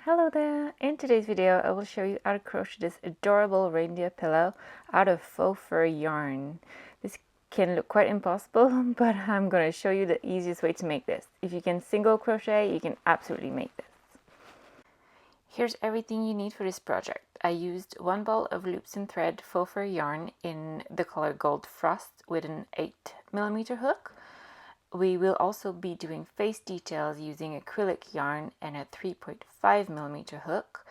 Hello there! In today's video I will show you how to crochet this adorable reindeer pillow out of faux fur yarn. This can look quite impossible, but I'm going to show you the easiest way to make this. If you can single crochet, you can absolutely make this. Here's everything you need for this project. I used one ball of loops and thread faux fur yarn in the color Gold Frost with an 8mm hook. We will also be doing face details using acrylic yarn and a 3.5mm hook.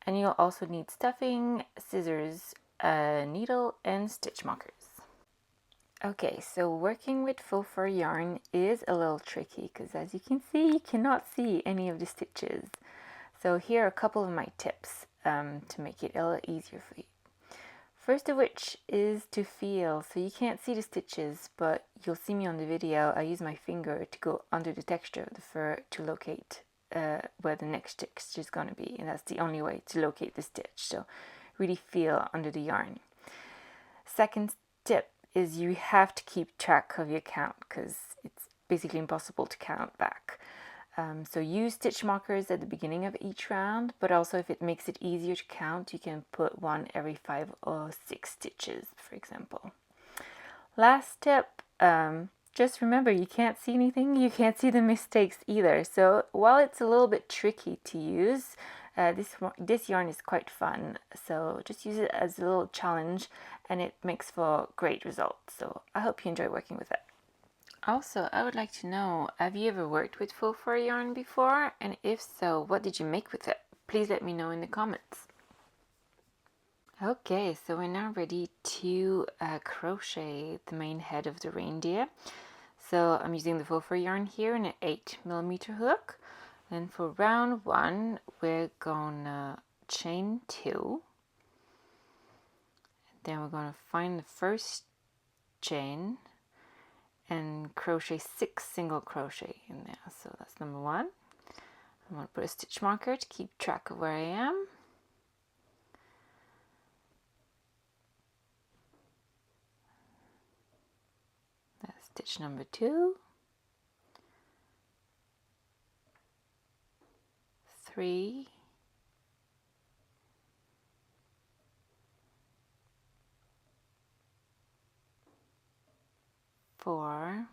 And you'll also need stuffing, scissors, a needle, and stitch markers. Okay, so working with faux fur yarn is a little tricky because, as you can see, you cannot see any of the stitches. So here are a couple of my tips to make it a little easier for you. First of which is to feel. So you can't see the stitches, but you'll see me on the video. I use my finger to go under the texture of the fur to locate where the next stitch is going to be. And that's the only way to locate the stitch. So really feel under the yarn. Second tip is you have to keep track of your count because it's basically impossible to count back. So use stitch markers at the beginning of each round, but also if it makes it easier to count, you can put one every 5 or 6 stitches, for example. Last tip, just remember you can't see anything, you can't see the mistakes either. So while it's a little bit tricky to use, this yarn is quite fun. So just use it as a little challenge and it makes for great results. So I hope you enjoy working with it. Also, I would like to know, have you ever worked with faux fur yarn before? And if so, what did you make with it? Please let me know in the comments. Okay, so we're now ready to crochet the main head of the reindeer. So I'm using the faux fur yarn here in an 8mm hook. And for round 1, we're gonna chain 2. Then we're gonna find the first chain and crochet 6 single crochet in there. So that's number 1. I'm going to put a stitch marker to keep track of where I am. That's stitch number 2, 3, 4,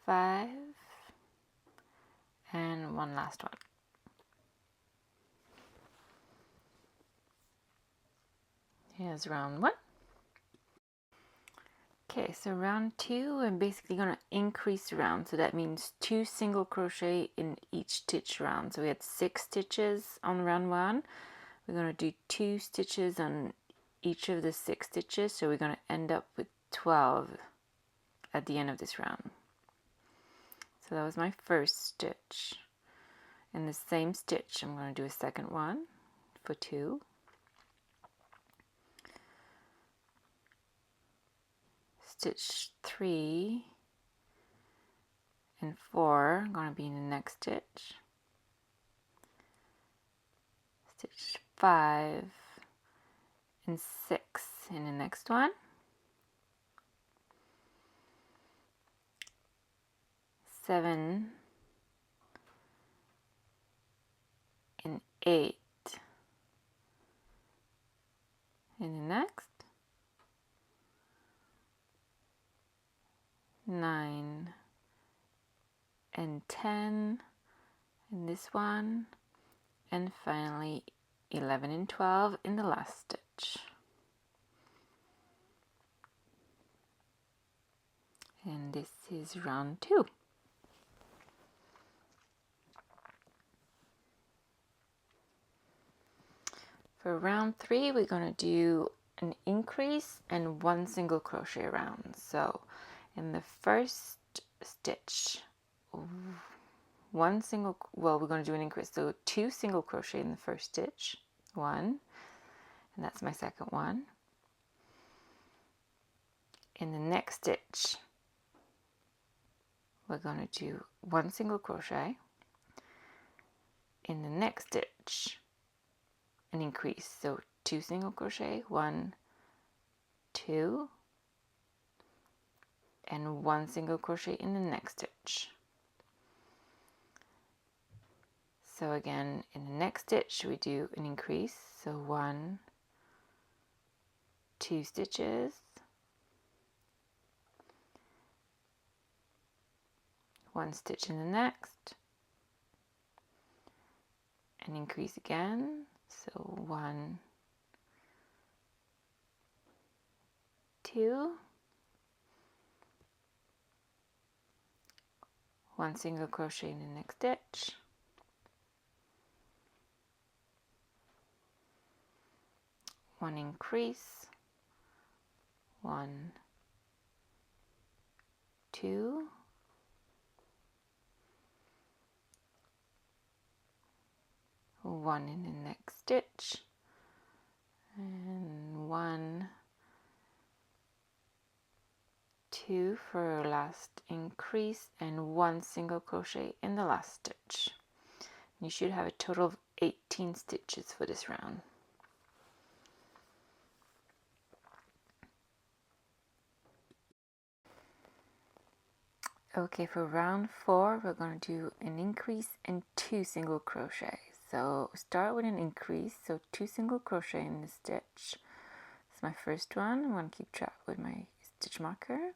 5, and one last one. Here's round 1. Okay, so round 2, I'm basically going to increase the round. So that means 2 single crochet in each stitch round. So we had 6 stitches on round 1. We're going to do 2 stitches on each of the 6 stitches. So we're going to end up with 12 at the end of this round. So that was my first stitch. In the same stitch, I'm going to do a second one for 2. Stitch 3 and 4 are going to be in the next stitch. Stitch 5 and 6 in the next one. 7 and 8 in the next. 9 and 10 in this one. And finally 11 and 12 in the last stitch. And this is round 2. For round 3, we're going to do an increase and 1 single crochet round. So in the first stitch, we're going to do an increase. So 2 single crochet in the first stitch, 1, and that's my second one. In the next stitch, we're going to do 1 single crochet. In the next stitch, an increase. So 2 single crochet, 1, 2, and 1 single crochet in the next stitch. So again, in the next stitch we do an increase, so 1, 2 stitches, 1 stitch in the next, and increase again, so 1, 2, 1 single crochet in the next stitch, one increase, 1, 2, 1 in the next stitch, and 1, 2 for last increase, and 1 single crochet in the last stitch. You should have a total of 18 stitches for this round. Okay, for round 4 we're going to do an increase and 2 single crochet. So start with an increase, so 2 single crochet in the stitch. It's my first one. I'm going to keep track with my stitch marker.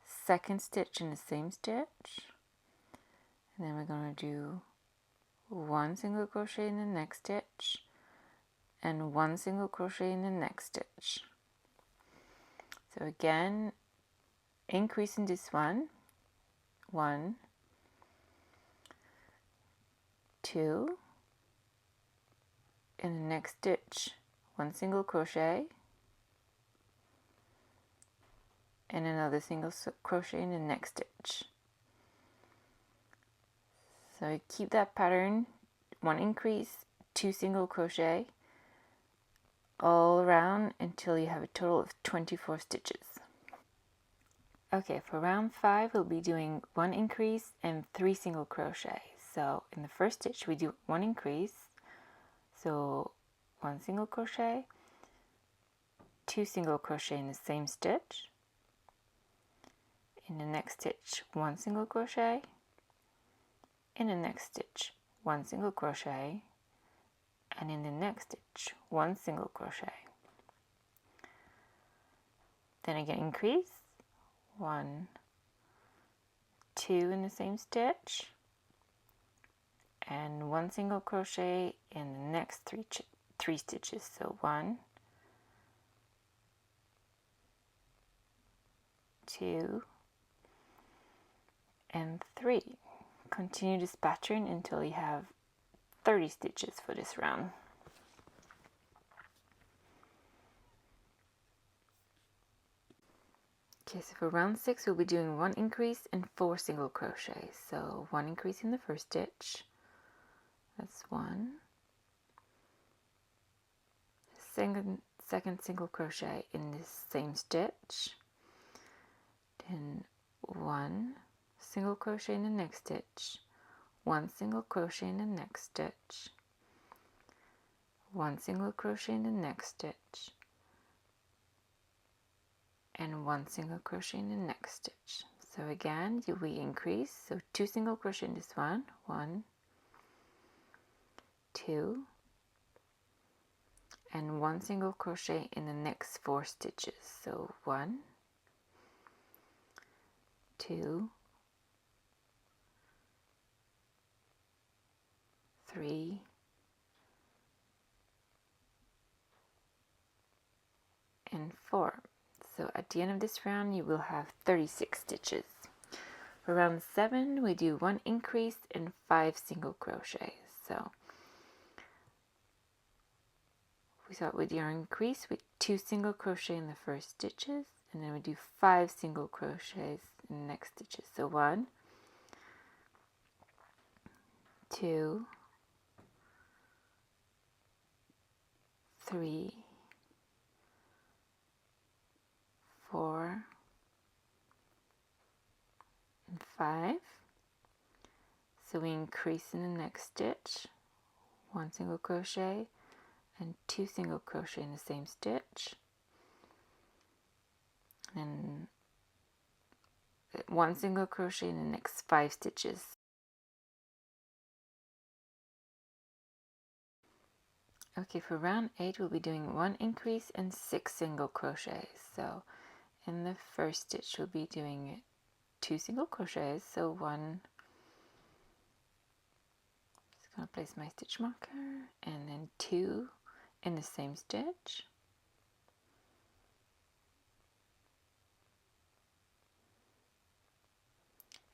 Second stitch in the same stitch, and then we're going to do 1 single crochet in the next stitch and 1 single crochet in the next stitch. So again, increase in this one, 1, 2, in the next stitch 1 single crochet and another single crochet in the next stitch. So keep that pattern, 1 increase, 2 single crochet all around until you have a total of 24 stitches. Okay, for round 5 we'll be doing 1 increase and 3 single crochet. So in the first stitch we do 1 increase, so 1 single crochet, 2 single crochet in the same stitch, in the next stitch 1 single crochet, in the next stitch 1 single crochet, and in the next stitch 1 single crochet. Then again increase, 1, 2 in the same stitch, and 1 single crochet in the next three stitches. So 1, 2, and 3. Continue this pattern until you have 30 stitches for this round. Okay, so for round 6 we'll be doing 1 increase and 4 single crochet. So 1 increase in the first stitch, that's 1, second single crochet in this same stitch, then 1 single crochet in the next stitch, 1 single crochet in the next stitch, 1 single crochet in the next stitch, and 1 single crochet in the next stitch. So again we increase, so 2 single crochet in this one, 1, 2, and 1 single crochet in the next 4 stitches. So 1, 2, 3, and 4. So at the end of this round you will have 36 stitches. For round 7 we do 1 increase and 5 single crochets. So we start with your increase with 2 single crochet in the first stitches, and then we do 5 single crochets in the next stitches. So 1, 2, 3, 4, and 5. So we increase in the next stitch, 1 single crochet and 2 single crochet in the same stitch, and one single crochet in the next 5 stitches. Okay, for round 8 we'll be doing 1 increase and 6 single crochets. So in the first stitch we'll be doing 2 single crochets, so 1, just going to place my stitch marker, and then 2 in the same stitch,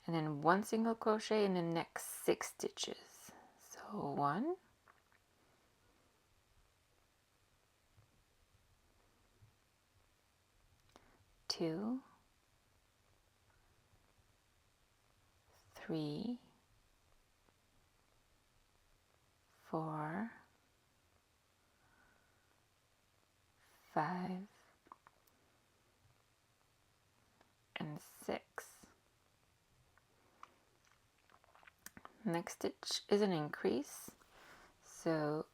and then 1 single crochet in the next 6 stitches. So 1, 2, 3, 4, 5, and 6. Next stitch is an increase, so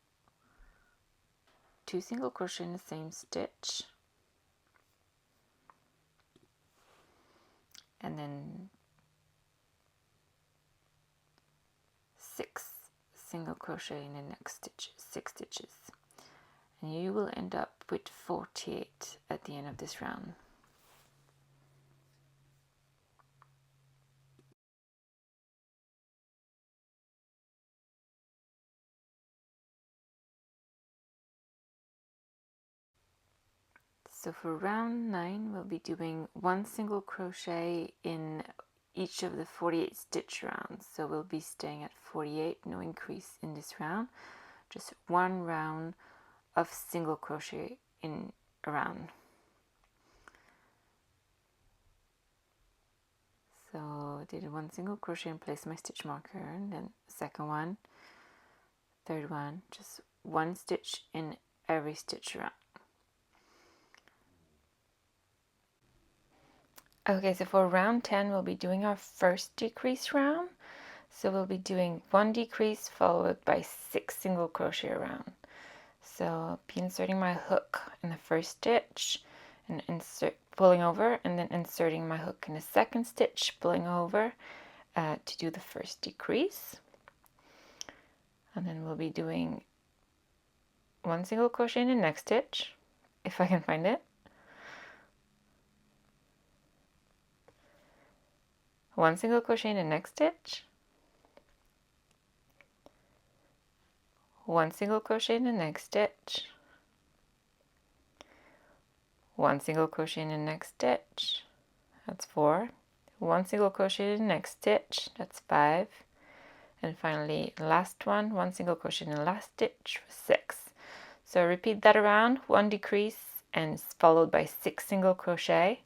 2 single crochet in the same stitch, and then 6 single crochet in the next stitch, 6 stitches, and you will end up with 48 at the end of this round. So for round 9 we'll be doing 1 single crochet in each of the 48 stitch rounds. So we'll be staying at 48, no increase in this round, just 1 round of single crochet in a round. So I did 1 single crochet and place my stitch marker, and then second one, third one, just 1 stitch in every stitch round. Okay, so for round 10 we'll be doing our first decrease round. So we'll be doing 1 decrease followed by 6 single crochet around. So I'll be inserting my hook in the first stitch and pulling over, and then inserting my hook in the second stitch, pulling over to do the first decrease. And then we'll be doing 1 single crochet in the next stitch, if I can find it. 1 single crochet in the next stitch, 1 single crochet in the next stitch, 1 single crochet in the next stitch, that's 4, 1 single crochet in the next stitch, that's 5, and finally last one, 1 single crochet in the last stitch for 6. So repeat that around, 1 decrease and followed by 6 single crochet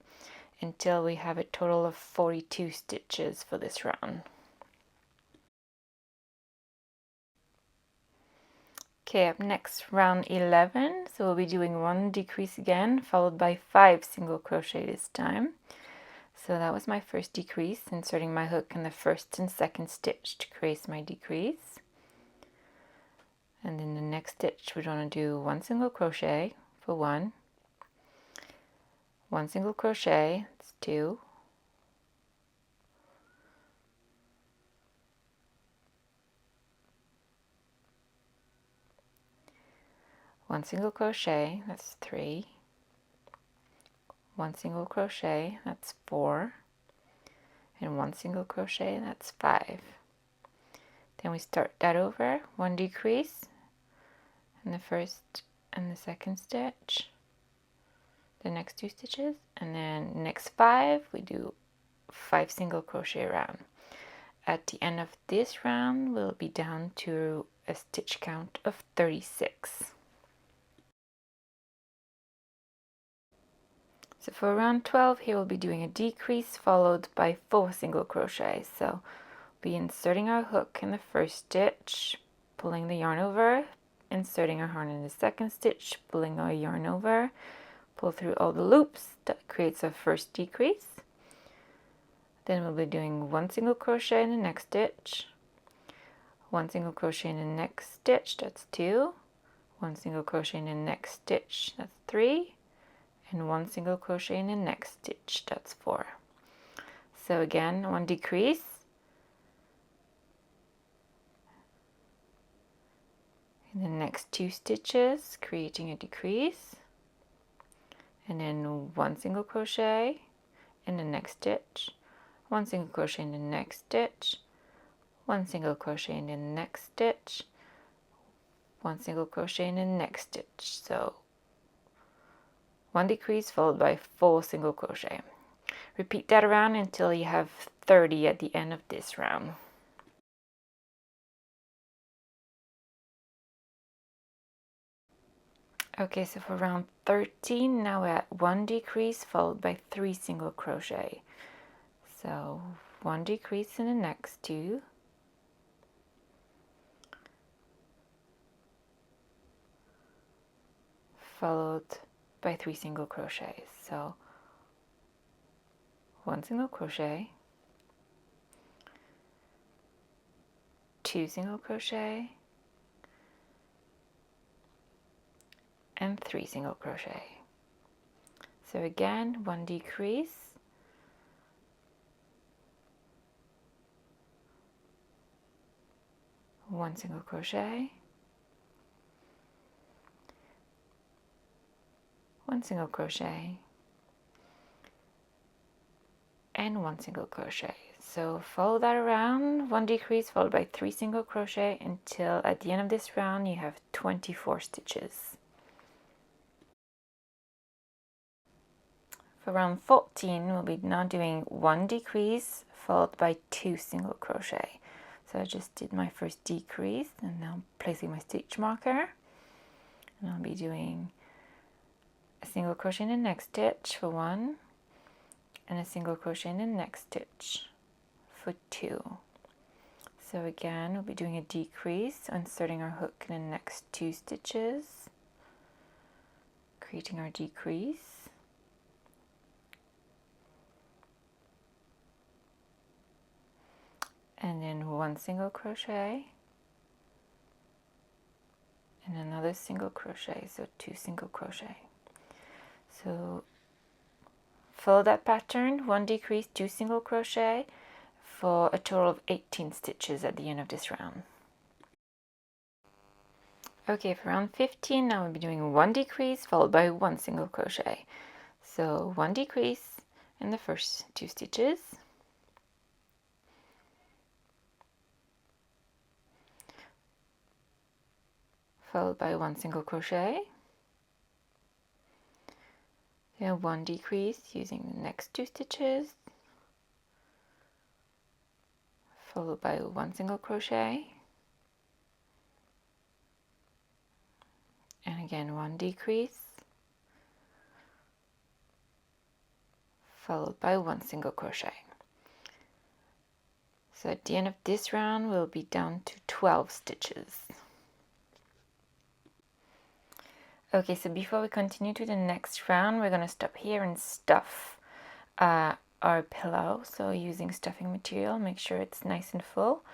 until we have a total of 42 stitches for this round. Okay, up next, round 11. So we'll be doing 1 decrease again, followed by 5 single crochet this time. So that was my first decrease, inserting my hook in the first and second stitch to create my decrease. And in the next stitch, we're going to do 1 single crochet for 1, 1 single crochet, that's 2, 1 single crochet, that's 3, 1 single crochet, that's 4, and 1 single crochet, that's 5. Then we start that over, 1 decrease in the first and the second stitch, the next 2 stitches, and then next 5 we do 5 single crochet around. At the end of this round we'll be down to a stitch count of 36. So for round 12 here we'll be doing a decrease followed by 4 single crochet. So we'll be inserting our hook in the first stitch, pulling the yarn over, inserting our yarn in the second stitch, pulling our yarn over, pull through all the loops. That creates our first decrease. Then we'll be doing 1 single crochet in the next stitch, 1 single crochet in the next stitch, that's 2, 1 single crochet in the next stitch, that's 3, and 1 single crochet in the next stitch, that's 4. So again, one decrease, in the next 2 stitches, creating a decrease, and then 1 single crochet in the next stitch, 1 single crochet in the next stitch, 1 single crochet in the next stitch, 1 single crochet in the next stitch. So 1 decrease followed by 4 single crochet. Repeat that around until you have 30 at the end of this round. Okay, so for round 13, now we're at 1 decrease followed by 3 single crochet. So 1 decrease in the next 2, followed by 3 single crochets. So 1 single crochet, 2 single crochet, and 3 single crochet. So again, 1 decrease, 1 single crochet, 1 single crochet, and 1 single crochet. So follow that around, 1 decrease followed by 3 single crochet until at the end of this round you have 24 stitches. For round 14, we'll be now doing 1 decrease followed by 2 single crochet. So I just did my first decrease and now I'm placing my stitch marker. And I'll be doing a single crochet in the next stitch for 1 and a single crochet in the next stitch for 2. So again, we'll be doing a decrease, inserting our hook in the next 2 stitches, creating our decrease, and then 1 single crochet and another single crochet, so 2 single crochet. So follow that pattern, 1 decrease, 2 single crochet, for a total of 18 stitches at the end of this round. Okay, for round 15, now we'll be doing 1 decrease followed by 1 single crochet. So 1 decrease in the first 2 stitches, followed by 1 single crochet, then 1 decrease using the next 2 stitches, followed by 1 single crochet, and again 1 decrease, followed by 1 single crochet. So at the end of this round, we'll be down to 12 stitches. Okay, so before we continue to the next round, we're going to stop here and stuff our pillow. So using stuffing material, make sure it's nice and full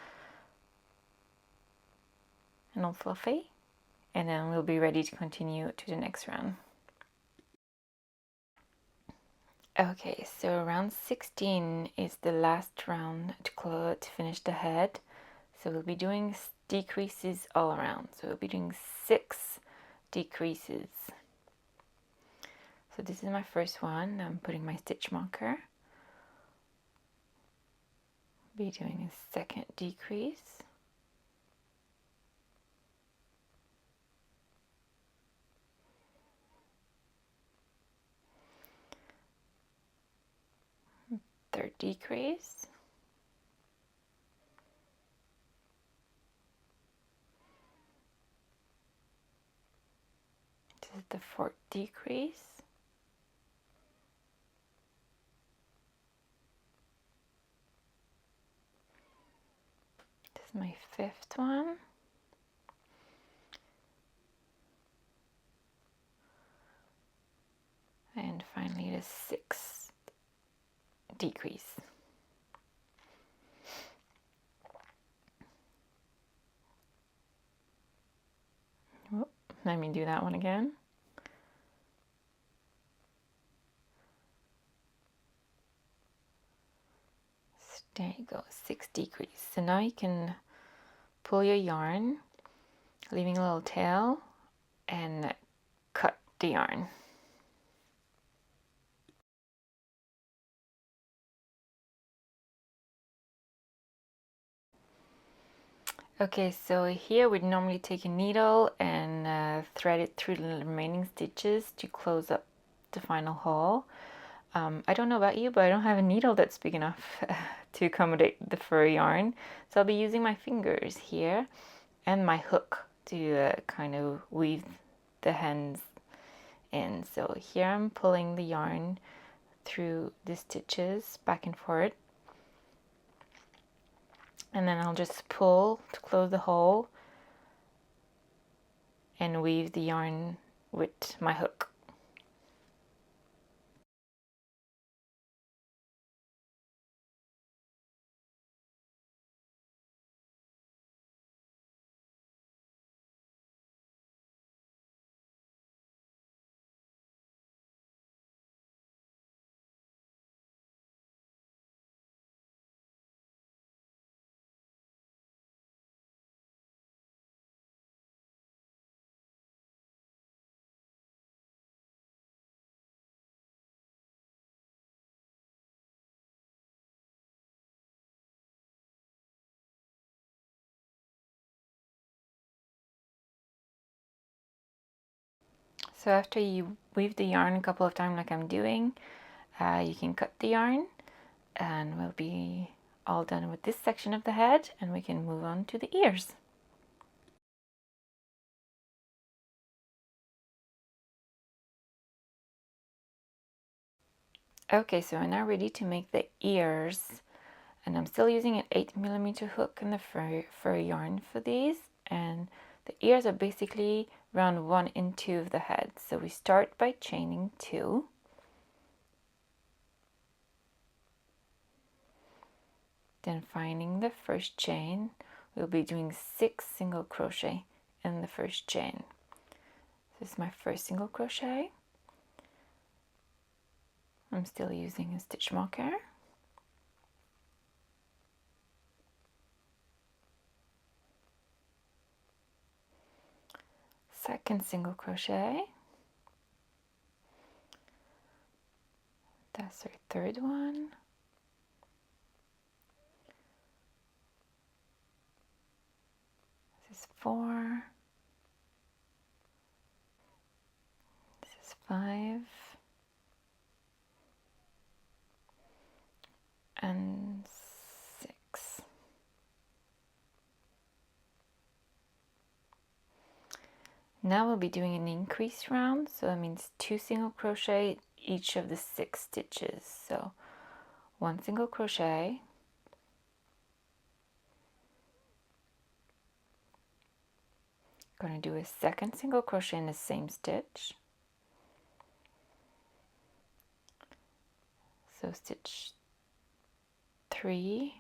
and all fluffy. And then we'll be ready to continue to the next round. Okay, so round 16 is the last round to finish the head. So we'll be doing decreases all around. So we'll be doing 6 decreases. So this is my first one. I'm putting my stitch marker. Be doing a second decrease. Third decrease. This is the fourth decrease. This is my fifth one. And finally the sixth decrease. Whoop, let me do that one again. you go, 6 decrease. So now you can pull your yarn, leaving a little tail, and cut the yarn. Okay, so here we'd normally take a needle and thread it through the remaining stitches to close up the final hole. I don't know about you, but I don't have a needle that's big enough to accommodate the fur yarn. So I'll be using my fingers here and my hook to kind of weave the ends in. So here I'm pulling the yarn through the stitches back and forth. And then I'll just pull to close the hole and weave the yarn with my hook. So after you weave the yarn a couple of times like I'm doing, you can cut the yarn and we'll be all done with this section of the head and we can move on to the ears. Okay, so I'm now ready to make the ears, and I'm still using an 8mm hook in the fur yarn for these, and the ears are basically round 1 and 2 of the head. So we start by chaining 2. Then finding the first chain, we'll be doing 6 single crochet in the first chain. This is my first single crochet. I'm still using a stitch marker. Second single crochet. That's our third one. This is 4. This is 5. And 6. Now we'll be doing an increase round, so that means 2 single crochet each of the 6 stitches. So 1 single crochet, going to do a second single crochet in the same stitch. So stitch 3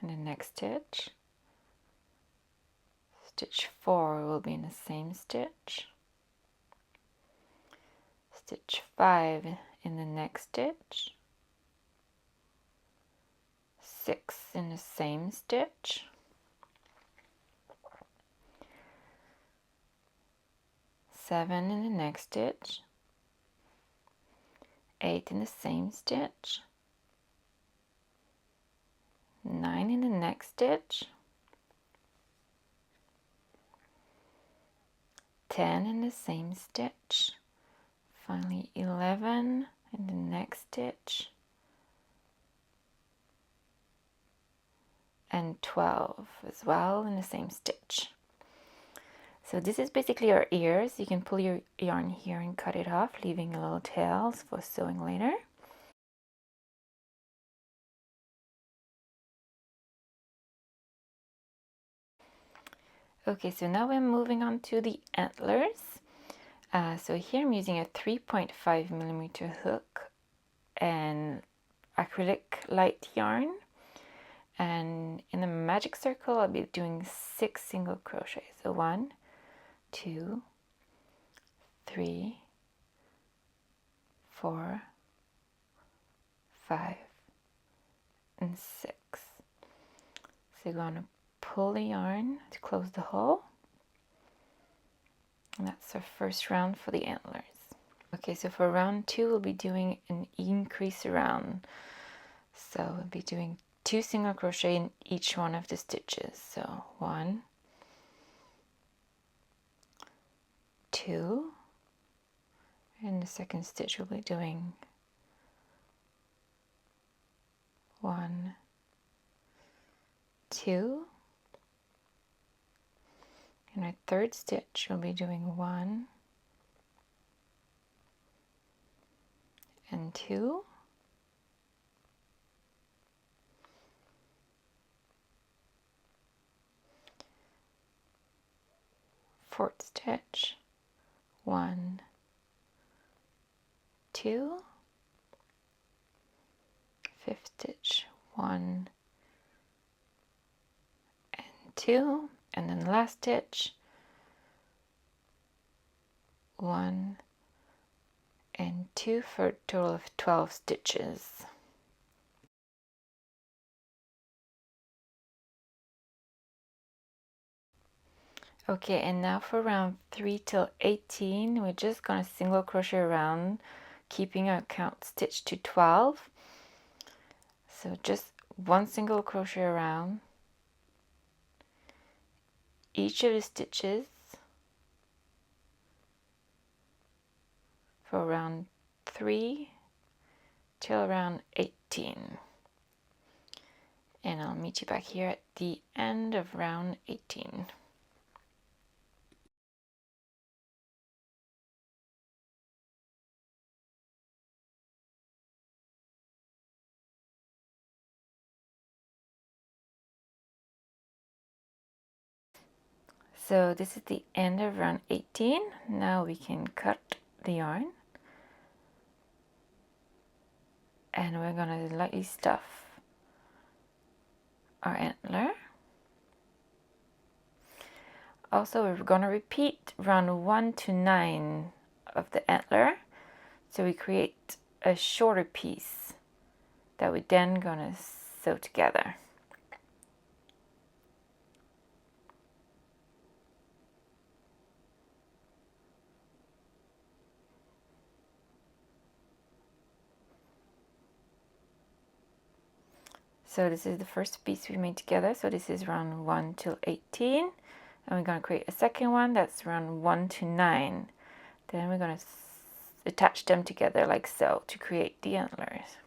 in the next stitch. Stitch 4 will be in the same stitch. Stitch 5 in the next stitch. 6 in the same stitch. 7 in the next stitch. 8 in the same stitch. 9 in the next stitch. 10 in the same stitch. Finally 11 in the next stitch. And 12 as well in the same stitch. So this is basically our ears. You can pull your yarn here and cut it off, leaving a little tail for sewing later. Okay, so now we're moving on to the antlers. So here I'm using a 3.5mm hook and acrylic light yarn. And in the magic circle, I'll be doing 6 single crochets. So 1, 2, 3, 4, 5, and 6. So you're going to pull the yarn to close the hole. And that's our first round for the antlers. Okay, so for round 2, we'll be doing an increase round. So we'll be doing 2 single crochet in each one of the stitches. So 1, 2, and the second stitch we'll be doing 1, 2, and our third stitch we'll be doing 1 and 2, fourth stitch 1, 2, fifth stitch 1 and 2, and then the last stitch 1 and 2 for a total of 12 stitches. Okay, and now for round 3 till 18, we're just gonna single crochet around, keeping our count stitch to 12. So just 1 single crochet around each of the stitches for round 3 till round 18. And I'll meet you back here at the end of round 18. So this is the end of round 18. Now we can cut the yarn. And we're going to lightly stuff our antler. Also, we're going to repeat round 1 to 9 of the antler. So we create a shorter piece that we're then going to sew together. So this is the first piece we made together. So this is round 1 till 18. And we're going to create a second one that's round 1 to 9. Then we're going to attach them together like so to create the antlers.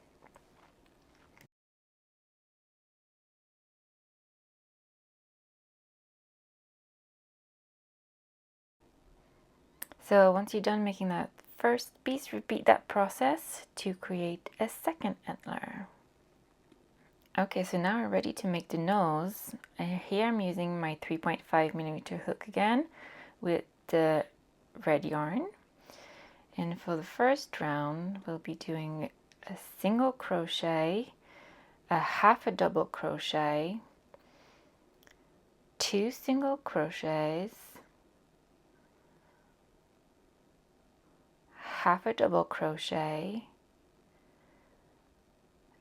So once you're done making that first piece, repeat that process to create a second antler. Okay, so now we're ready to make the nose. And here I'm using my 3.5mm hook again with the red yarn. And for the first round, we'll be doing a single crochet, a half a double crochet, 2 single crochets, half a double crochet,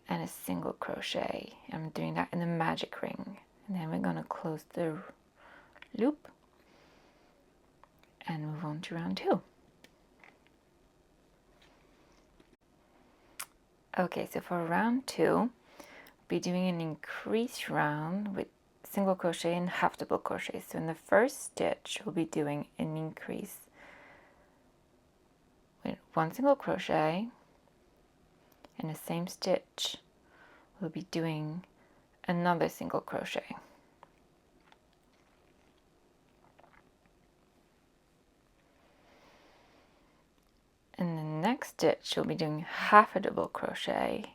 and a single crochet. I'm doing that in the magic ring. And then we're going to close the loop and move on to round 2. Okay, so for round 2, we'll be doing an increase round with single crochet and half double crochet. So in the first stitch, we'll be doing an increase with 1 single crochet. In the same stitch, we'll be doing another single crochet. In the next stitch, we'll be doing half a double crochet.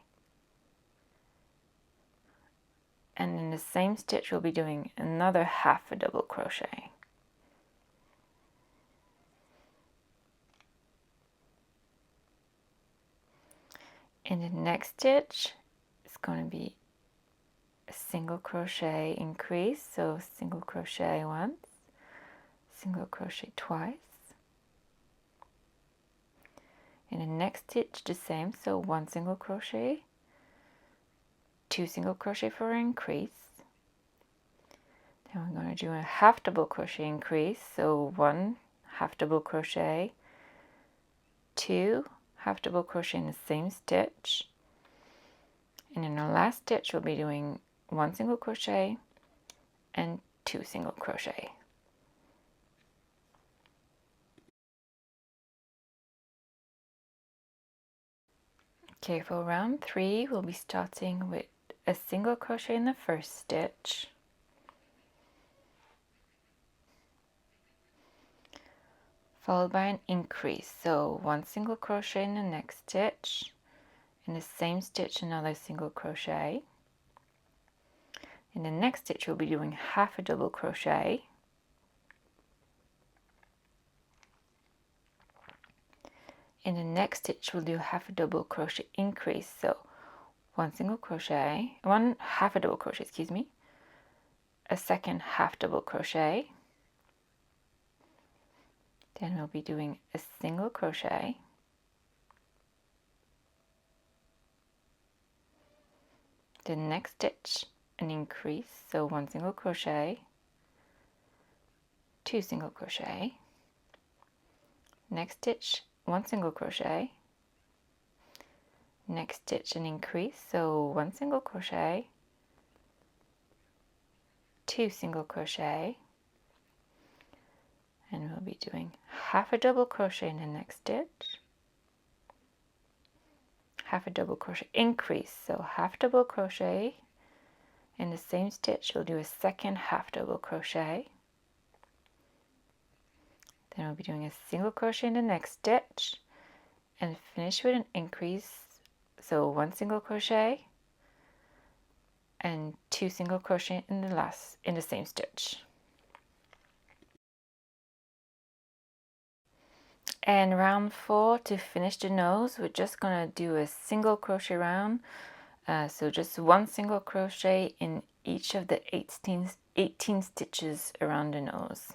And in the same stitch, we'll be doing another half a double crochet. In the next stitch, it's going to be a single crochet increase. So single crochet once, single crochet twice. In the next stitch, the same. So 1 single crochet, 2 single crochet for an increase, Now I'm going to do a half double crochet increase, so 1 half double crochet, 2 half double crochet in the same stitch, and in our last stitch we'll be doing 1 single crochet and 2 single crochet. Okay, for round 3 we'll be starting with a single crochet in the first stitch, followed by an increase, so 1 single crochet in the next stitch, in the same stitch another single crochet. In the next stitch we'll be doing half a double crochet, in the next stitch we'll do half a double crochet increase, so 1 single crochet, 1 half a double crochet, excuse me, a second half double crochet, then we'll be doing a single crochet, the next stitch an increase, so 1 single crochet, 2 single crochet, next stitch 1 single crochet, next stitch an increase, so 1 single crochet, 2 single crochet, and we'll be doing half a double crochet in the next stitch, half a double crochet increase, so half double crochet, in the same stitch we'll do a second half double crochet, then we'll be doing a single crochet in the next stitch and finish with an increase, so 1 single crochet and 2 single crochet in the same stitch. And round 4, to finish the nose, we're just gonna do a single crochet round, so just 1 single crochet in each of the 18 stitches around the nose.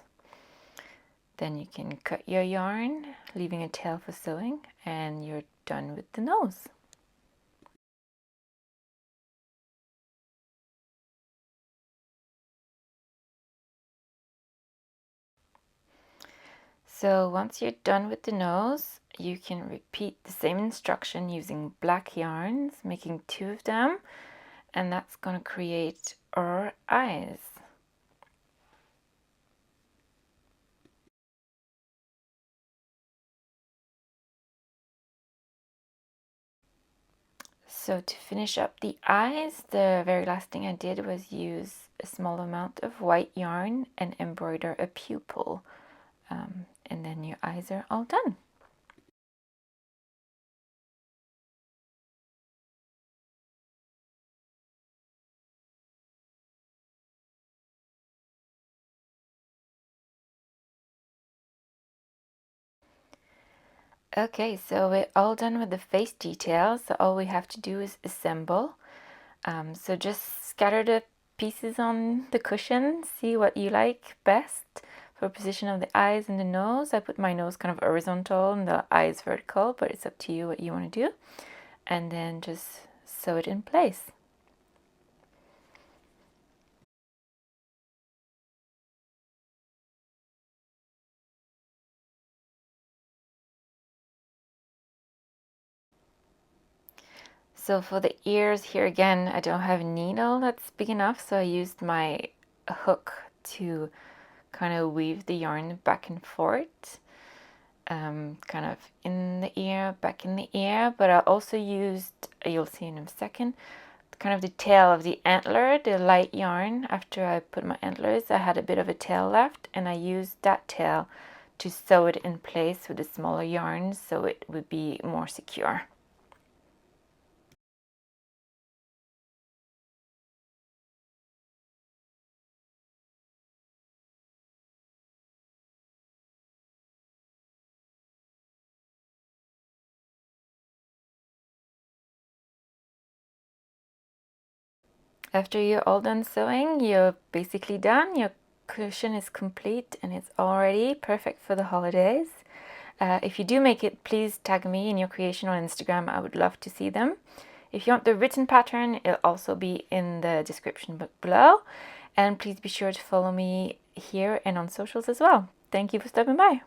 Then you can cut your yarn, leaving a tail for sewing, and you're done with the nose. So once you're done with the nose, you can repeat the same instruction using black yarns, making 2 of them, and that's going to create our eyes. So to finish up the eyes, the very last thing I did was use a small amount of white yarn and embroider a pupil, and then your eyes are all done. Okay, so we're all done with the face details, so all we have to do is assemble. So just scatter the pieces on the cushion, see what you like best for position of the eyes and the nose. I put my nose kind of horizontal and the eyes vertical, but it's up to you what you want to do. And then just sew it in place. So for the ears here again, I don't have a needle that's big enough, so I used my hook to kind of weave the yarn back and forth, kind of in the ear, back in the ear, but I also used, you'll see in a second, kind of the tail of the antler, the light yarn. After I put my antlers, I had a bit of a tail left, and I used that tail to sew it in place with the smaller yarns so it would be more secure. After you're all done sewing, you're basically done. Your cushion is complete and it's already perfect for the holidays. If you do make it, please tag me in your creation on Instagram. I would love to see them. If you want the written pattern, it'll also be in the description below. And please be sure to follow me here and on socials as well. Thank you for stopping by.